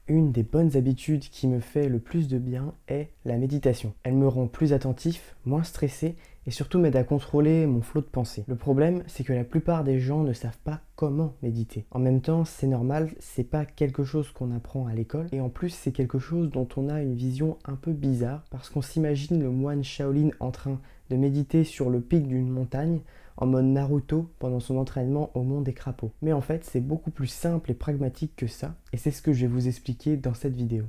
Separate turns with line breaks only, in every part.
Une des bonnes habitudes qui me fait le plus de bien est la méditation. Elle me rend plus attentif, moins stressé et surtout m'aide à contrôler mon flot de pensée. Le problème, c'est que la plupart des gens ne savent pas comment méditer. En même temps, c'est normal, c'est pas quelque chose qu'on apprend à l'école et en plus, c'est quelque chose dont on a une vision un peu bizarre parce qu'on s'imagine le moine Shaolin en train de méditer sur le pic d'une montagne en mode Naruto pendant son entraînement au monde des crapauds. Mais en fait, c'est beaucoup plus simple et pragmatique que ça, et c'est ce que je vais vous expliquer dans cette vidéo.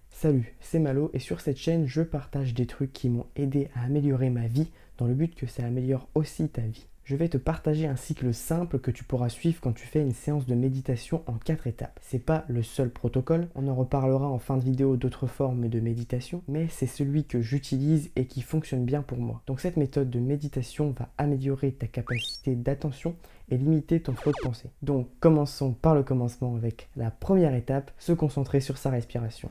Salut, c'est Malo, et sur cette chaîne, je partage des trucs qui m'ont aidé à améliorer ma vie, dans le but que ça améliore aussi ta vie. Je vais te partager un cycle simple que tu pourras suivre quand tu fais une séance de méditation en 4 étapes. C'est pas le seul protocole, on en reparlera en fin de vidéo d'autres formes de méditation, mais c'est celui que j'utilise et qui fonctionne bien pour moi. Donc cette méthode de méditation va améliorer ta capacité d'attention et limiter ton flot de pensée. Donc commençons par le commencement avec la première étape, se concentrer sur sa respiration.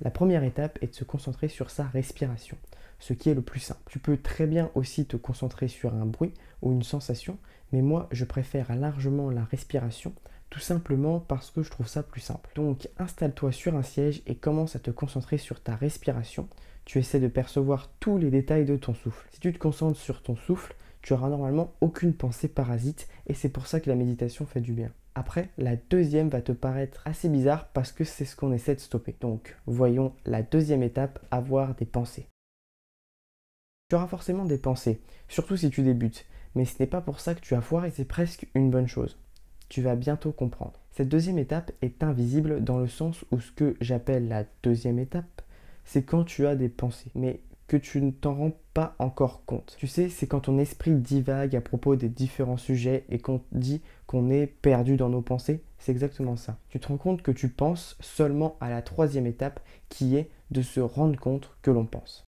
La première étape est de se concentrer sur sa respiration, ce qui est le plus simple. Tu peux très bien aussi te concentrer sur un bruit ou une sensation, mais moi je préfère largement la respiration, tout simplement parce que je trouve ça plus simple. Donc installe-toi sur un siège et commence à te concentrer sur ta respiration. Tu essaies de percevoir tous les détails de ton souffle. Si tu te concentres sur ton souffle, tu auras normalement aucune pensée parasite et c'est pour ça que la méditation fait du bien. Après, la deuxième va te paraître assez bizarre parce que c'est ce qu'on essaie de stopper. Donc, voyons la deuxième étape, avoir des pensées. Tu auras forcément des pensées, surtout si tu débutes, mais ce n'est pas pour ça que tu as foiré, c'est presque une bonne chose. Tu vas bientôt comprendre. Cette deuxième étape est invisible dans le sens où ce que j'appelle la deuxième étape, c'est quand tu as des pensées, mais que tu ne t'en rends pas encore compte. Tu sais, c'est quand ton esprit divague à propos des différents sujets et qu'on dit qu'on est perdu dans nos pensées, c'est exactement ça. Tu te rends compte que tu penses seulement à la troisième étape qui est de se rendre compte que l'on pense.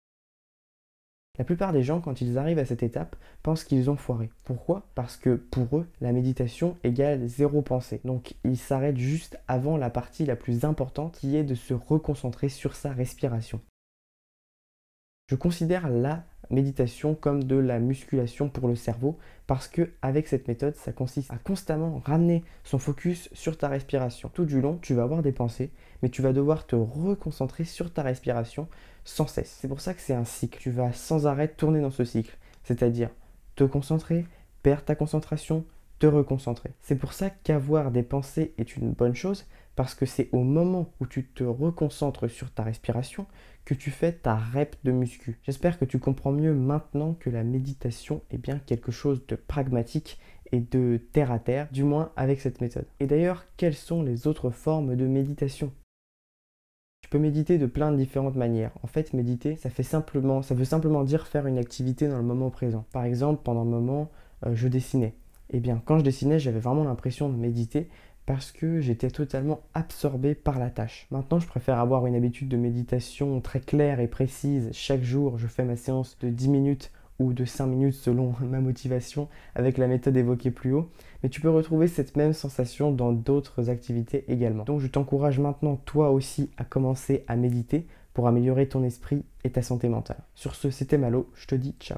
La plupart des gens, quand ils arrivent à cette étape, pensent qu'ils ont foiré. Pourquoi? Parce que pour eux, la méditation égale zéro pensée. Donc ils s'arrêtent juste avant la partie la plus importante qui est de se reconcentrer sur sa respiration. Je considère la méditation comme de la musculation pour le cerveau parce que avec cette méthode, ça consiste à constamment ramener son focus sur ta respiration. Tout du long, tu vas avoir des pensées, mais tu vas devoir te reconcentrer sur ta respiration sans cesse. C'est pour ça que c'est un cycle. Tu vas sans arrêt tourner dans ce cycle, c'est-à-dire te concentrer, perdre ta concentration, te reconcentrer. C'est pour ça qu'avoir des pensées est une bonne chose parce que c'est au moment où tu te reconcentres sur ta respiration que tu fais ta rep de muscu. J'espère que tu comprends mieux maintenant que la méditation est bien quelque chose de pragmatique et de terre à terre, du moins avec cette méthode. Et d'ailleurs, quelles sont les autres formes de méditation? Tu peux méditer de plein de différentes manières. En fait, méditer, ça veut simplement dire faire une activité dans le moment présent. Par exemple, pendant un moment, je dessinais. Eh bien, quand je dessinais, j'avais vraiment l'impression de méditer parce que j'étais totalement absorbé par la tâche. Maintenant, je préfère avoir une habitude de méditation très claire et précise. Chaque jour, je fais ma séance de 10 minutes ou de 5 minutes selon ma motivation avec la méthode évoquée plus haut. Mais tu peux retrouver cette même sensation dans d'autres activités également. Donc je t'encourage maintenant toi aussi à commencer à méditer pour améliorer ton esprit et ta santé mentale. Sur ce, c'était Malo, je te dis ciao.